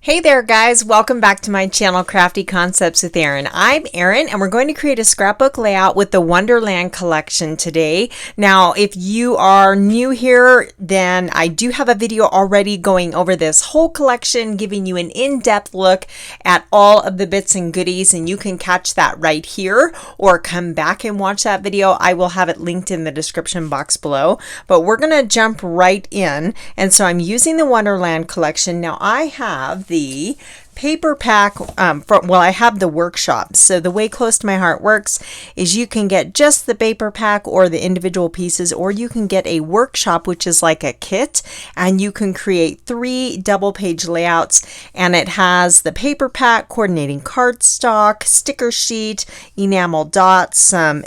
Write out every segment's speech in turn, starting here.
Hey there guys, welcome back to my channel Crafty Concepts with Erin. I'm Erin and we're going to create a scrapbook layout with the Wonderland collection today. Now if you are new here, then I do have a video already going over this whole collection, giving you an in-depth look at all of the bits and goodies, and you can catch that right here or come back and watch that video. I will have it linked in the description box below, but we're going to jump right in. And so I'm using the Wonderland collection. Now I have the paper pack I have the workshop. So the way Close to My Heart works is you can get just the paper pack or the individual pieces, or you can get a workshop, which is like a kit, and you can create 3 double page layouts, and it has the paper pack, coordinating cardstock, sticker sheet, enamel dots, some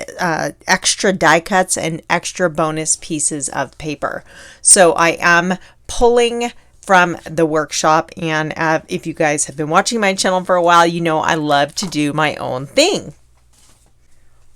extra die cuts, and extra bonus pieces of paper. So I am pulling from the workshop, and if you guys have been watching my channel for a while, you know I love to do my own thing.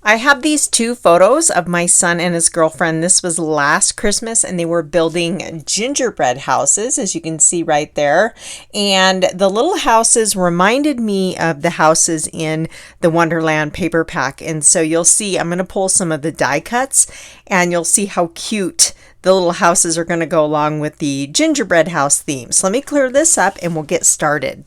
I have these 2 photos of my son and his girlfriend. This was last Christmas and they were building gingerbread houses, as you can see right there. And the little houses reminded me of the houses in the Wonderland paper pack. And so you'll see, I'm going to pull some of the die cuts and you'll see how cute the little houses are going to go along with the gingerbread house theme. So let me clear this up and we'll get started.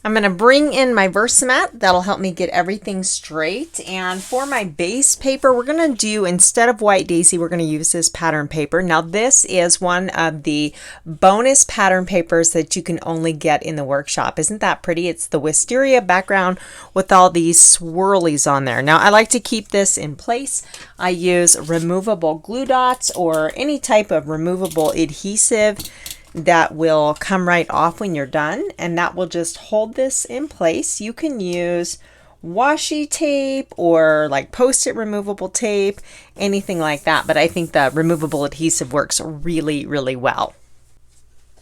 I'm going to bring in my VersaMat. That'll help me get everything straight. And for my base paper, we're going to do, instead of white daisy, we're going to use this pattern paper. Now this is one of the bonus pattern papers that you can only get in the workshop. Isn't that pretty? It's the wisteria background with all these swirlies on there. Now I like to keep this in place. I use removable glue dots or any type of removable adhesive that will come right off when you're done, and that will just hold this in place. You can use washi tape or like post-it removable tape, anything like that, but I think the removable adhesive works really, really well.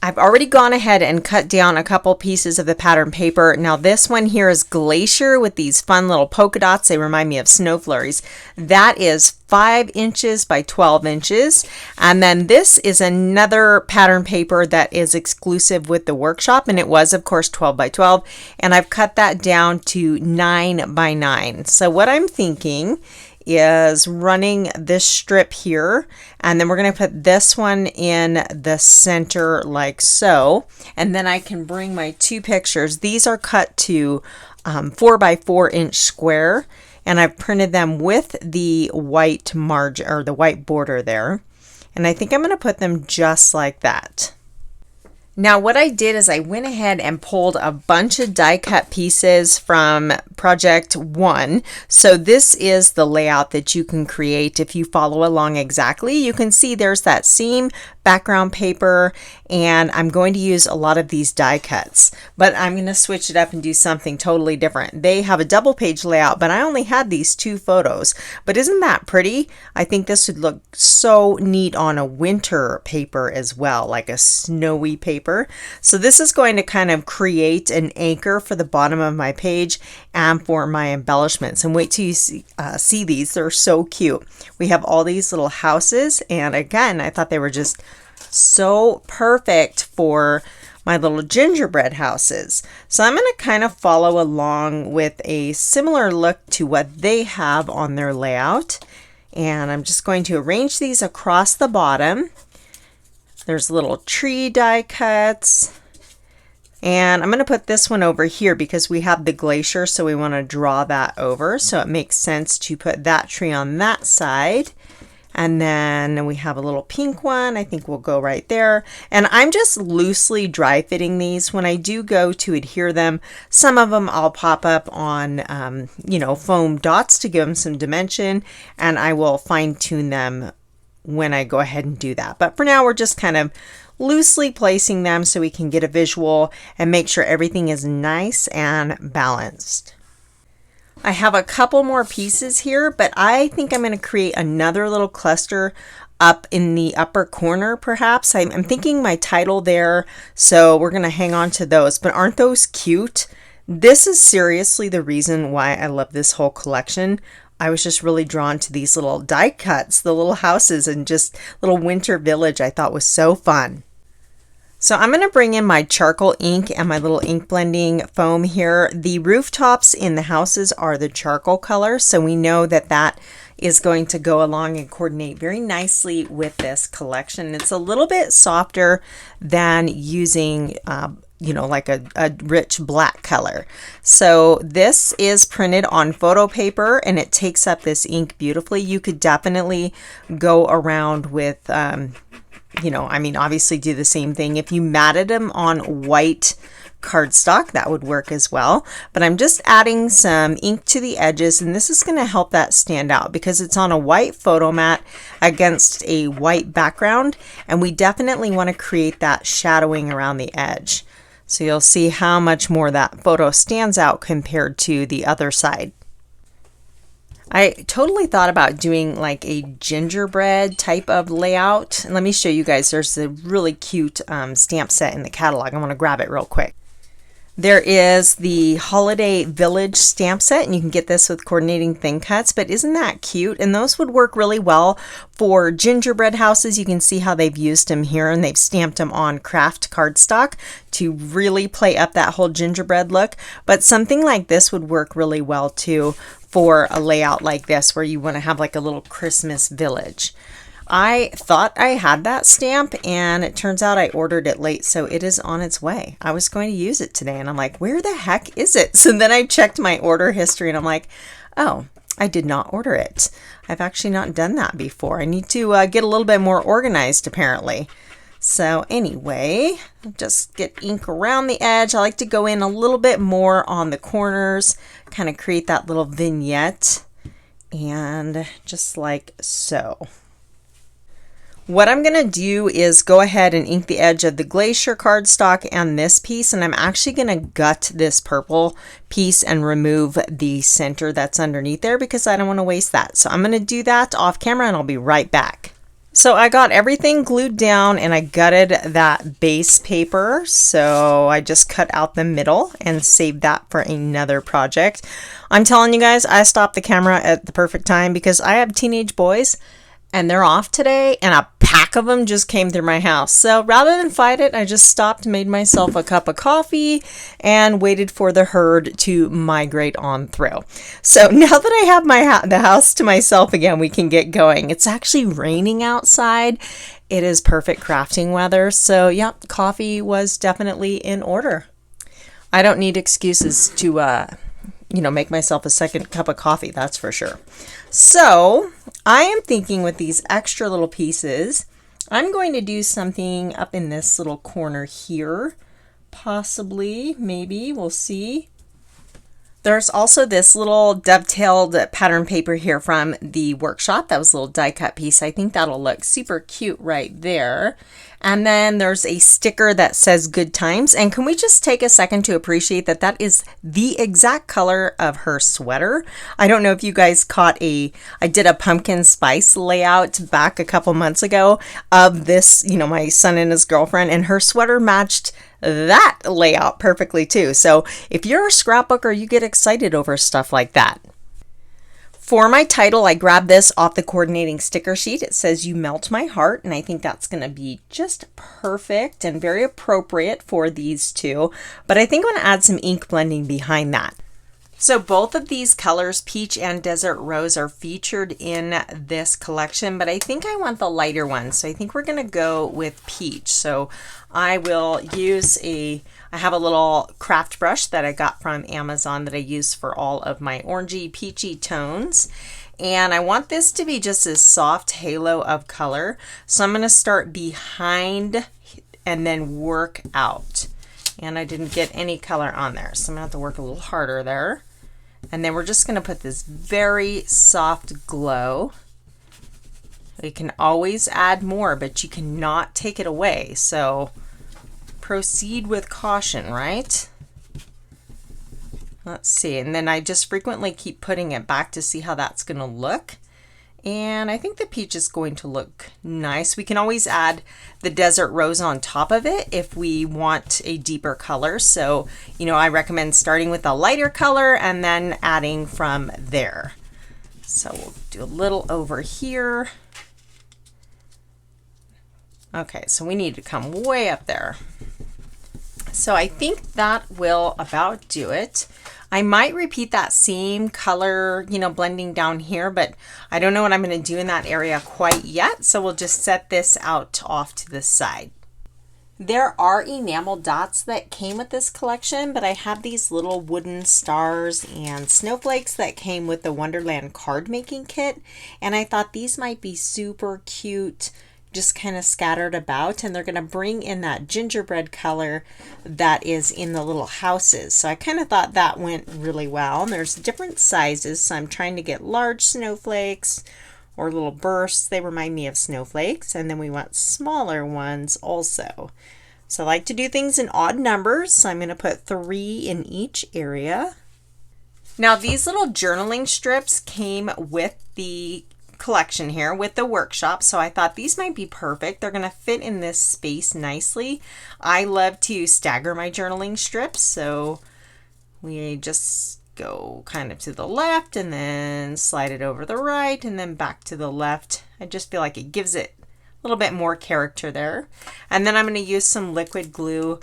I've already gone ahead and cut down a couple pieces of the pattern paper. Now this one here is Glacier with these fun little polka dots. They remind me of snow flurries. That is 5 inches by 12 inches. And then this is another pattern paper that is exclusive with the workshop, and it was of course 12 by 12. And I've cut that down to 9 by 9. So what I'm thinking is running this strip here, and then we're going to put this one in the center like so, and then I can bring my 2 pictures. These are cut to 4 by 4 inch square, and I've printed them with the white margin or the white border there, and I think I'm going to put them just like that. Now what I did is I went ahead and pulled a bunch of die cut pieces from project 1. So this is the layout that you can create if you follow along exactly. You can see there's that seam background paper, and I'm going to use a lot of these die cuts, but I'm going to switch it up and do something totally different. They have a double page layout, but I only had these 2 photos. But isn't that pretty? I think this would look so neat on a winter paper as well, like a snowy paper. So this is going to kind of create an anchor for the bottom of my page and for my embellishments. And wait till you see these. They're so cute. We have all these little houses, and again, I thought they were just so perfect for my little gingerbread houses. So I'm going to kind of follow along with a similar look to what they have on their layout, and I'm just going to arrange these across the bottom. There's little tree die cuts, and I'm going to put this one over here because we have the glacier, so we want to draw that over, so it makes sense to put that tree on that side. And then we have a little pink one. I think we'll go right there. And I'm just loosely dry fitting these. When I do go to adhere them, some of them I'll pop up on, you know, foam dots to give them some dimension, and I will fine tune them when I go ahead and do that. But for now, we're just kind of loosely placing them so we can get a visual and make sure everything is nice and balanced. I have a couple more pieces here, but I think I'm going to create another little cluster up in the upper corner perhaps. I'm thinking my title there, so we're going to hang on to those. But aren't those cute? This is seriously the reason why I love this whole collection. I was just really drawn to these little die cuts, the little houses, and just little winter village I thought was so fun. So I'm going to bring in my charcoal ink and my little ink blending foam here. The rooftops in the houses are the charcoal color, so we know that that is going to go along and coordinate very nicely with this collection. It's a little bit softer than using you know, like a rich black color. So this is printed on photo paper and it takes up this ink beautifully. You could definitely go around with you know, I mean, obviously do the same thing. If you matted them on white cardstock, that would work as well. But I'm just adding some ink to the edges, and this is going to help that stand out because it's on a white photo mat against a white background, and we definitely want to create that shadowing around the edge. So you'll see how much more that photo stands out compared to the other side. I totally thought about doing like a gingerbread type of layout. And let me show you guys, there's a really cute stamp set in the catalog. I want to grab it real quick. There is the Holiday Village stamp set, and you can get this with coordinating thin cuts, but isn't that cute? And those would work really well for gingerbread houses. You can see how they've used them here, and they've stamped them on craft cardstock to really play up that whole gingerbread look. But something like this would work really well too for a layout like this where you want to have like a little Christmas village. I thought I had that stamp and it turns out I ordered it late, so it is on its way. I was going to use it today and I'm like, where the heck is it? So then I checked my order history and I'm like, oh, I did not order it. I've actually not done that before. I need to get a little bit more organized apparently. So anyway, just get ink around the edge. I like to go in a little bit more on the corners, kind of create that little vignette, and just like so. What I'm going to do is go ahead and ink the edge of the glacier cardstock and this piece, and I'm actually going to gut this purple piece and remove the center that's underneath there because I don't want to waste that. So I'm going to do that off camera and I'll be right back. So I got everything glued down and I gutted that base paper. So I just cut out the middle and saved that for another project. I'm telling you guys, I stopped the camera at the perfect time because I have teenage boys and they're off today and a pack of them just came through my house. So rather than fight it, I just stopped, made myself a cup of coffee and waited for the herd to migrate on through. So now that I have the house to myself again, we can get going. It's actually raining outside. It is perfect crafting weather. So yeah, coffee was definitely in order. I don't need excuses to you know, make myself a second cup of coffee, that's for sure. So I am thinking with these extra little pieces, I'm going to do something up in this little corner here, possibly, maybe, we'll see. There's also this little dovetailed pattern paper here from the workshop. That was a little die cut piece. I think that'll look super cute right there. And then there's a sticker that says good times. And can we just take a second to appreciate that that is the exact color of her sweater? I don't know if you guys caught I did a pumpkin spice layout back a couple months ago of this, you know, my son and his girlfriend, and her sweater matched that layout perfectly too. So if you're a scrapbooker, you get excited over stuff like that. For my title, I grabbed this off the coordinating sticker sheet. It says "You Melt My Heart," and I think that's going to be just perfect and very appropriate for these two. But I think I'm going to add some ink blending behind that. So both of these colors, peach and desert rose, are featured in this collection, but I think I want the lighter one. So I think we're going to go with peach. So I will use I have a little craft brush that I got from Amazon that I use for all of my orangey peachy tones. And I want this to be just a soft halo of color. So I'm going to start behind and then work out. And I didn't get any color on there, so I'm going to have to work a little harder there. And then we're just going to put this very soft glow. You can always add more, but you cannot take it away. So proceed with caution, right? Let's see. And then I just frequently keep putting it back to see how that's going to look. And I think the peach is going to look nice. We can always add the desert rose on top of it if we want a deeper color. So, you know, I recommend starting with a lighter color and then adding from there. So we'll do a little over here. Okay, so we need to come way up there. So I think that will about do it. I might repeat that same color, you know, blending down here, but I don't know what I'm going to do in that area quite yet. So we'll just set this out off to the side. There are enamel dots that came with this collection, but I have these little wooden stars and snowflakes that came with the Wonderland card making kit. And I thought these might be super cute, just kind of scattered about, and they're going to bring in that gingerbread color that is in the little houses. So I kind of thought that went really well. And there's different sizes, so I'm trying to get large snowflakes or little bursts. They remind me of snowflakes. And then we want smaller ones also. So I like to do things in odd numbers, so I'm going to put 3 in each area. Now these little journaling strips came with the collection here with the workshop, so I thought these might be perfect. They're going to fit in this space nicely. I love to stagger my journaling strips, so we just go kind of to the left and then slide it over the right and then back to the left. I just feel like it gives it a little bit more character there. And then I'm going to use some liquid glue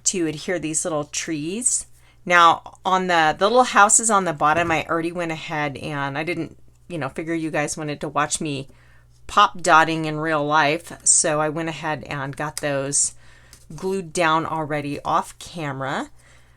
to adhere these little trees. Now on the little houses on the bottom, I already went ahead and I didn't, you know, figure you guys wanted to watch me pop dotting in real life. So I went ahead and got those glued down already off camera.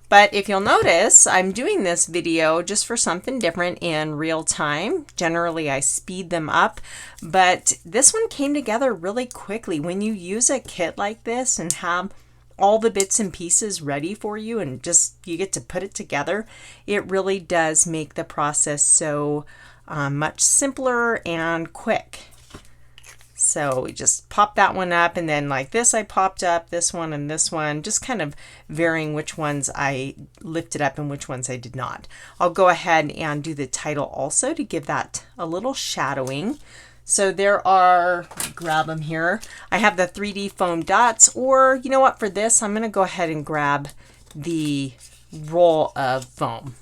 But if you'll notice, I'm doing this video just for something different in real time. Generally, I speed them up, but this one came together really quickly. When you use a kit like this and have all the bits and pieces ready for you and just you get to put it together, it really does make the process so much simpler and quick. So we just pop that one up, and then like this I popped up this one and this one, just kind of varying which ones I lifted up and which ones I did not. I'll go ahead and do the title also to give that a little shadowing. So there are, grab them here. I have the 3D foam dots, or you know what, for this I'm going to go ahead and grab the roll of foam.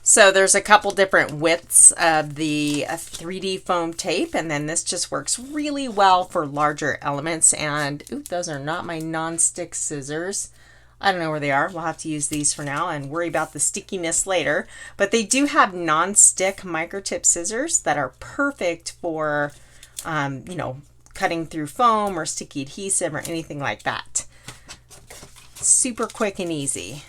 So there's a couple different widths of the 3D foam tape, and then this just works really well for larger elements. And ooh, those are not my non-stick scissors. I don't know where they are. We'll have to use these for now and worry about the stickiness later. But they do have non-stick microtip scissors that are perfect for, you know, cutting through foam or sticky adhesive or anything like that. Super quick and easy.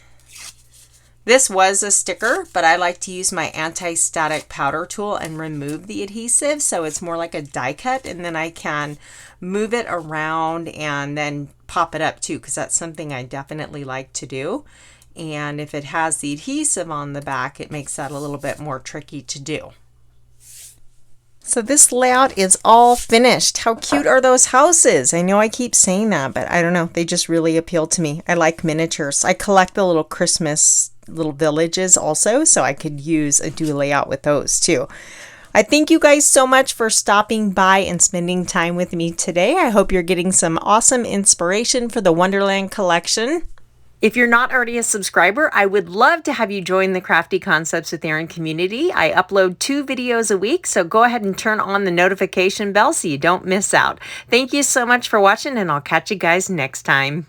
This was a sticker, but I like to use my anti-static powder tool and remove the adhesive, so it's more like a die cut, and then I can move it around and then pop it up too, because that's something I definitely like to do. And if it has the adhesive on the back, it makes that a little bit more tricky to do. So this layout is all finished. How cute are those houses? I know I keep saying that, but I don't know. They just really appeal to me. I like miniatures. I collect the little Christmas little villages also, so I could use a do layout with those too. I thank you guys so much for stopping by and spending time with me today. I hope you're getting some awesome inspiration for the Wonderland collection. If you're not already a subscriber, I would love to have you join the Crafty Concepts with Erin community. I upload 2 videos a week, so go ahead and turn on the notification bell so you don't miss out. Thank you so much for watching, and I'll catch you guys next time.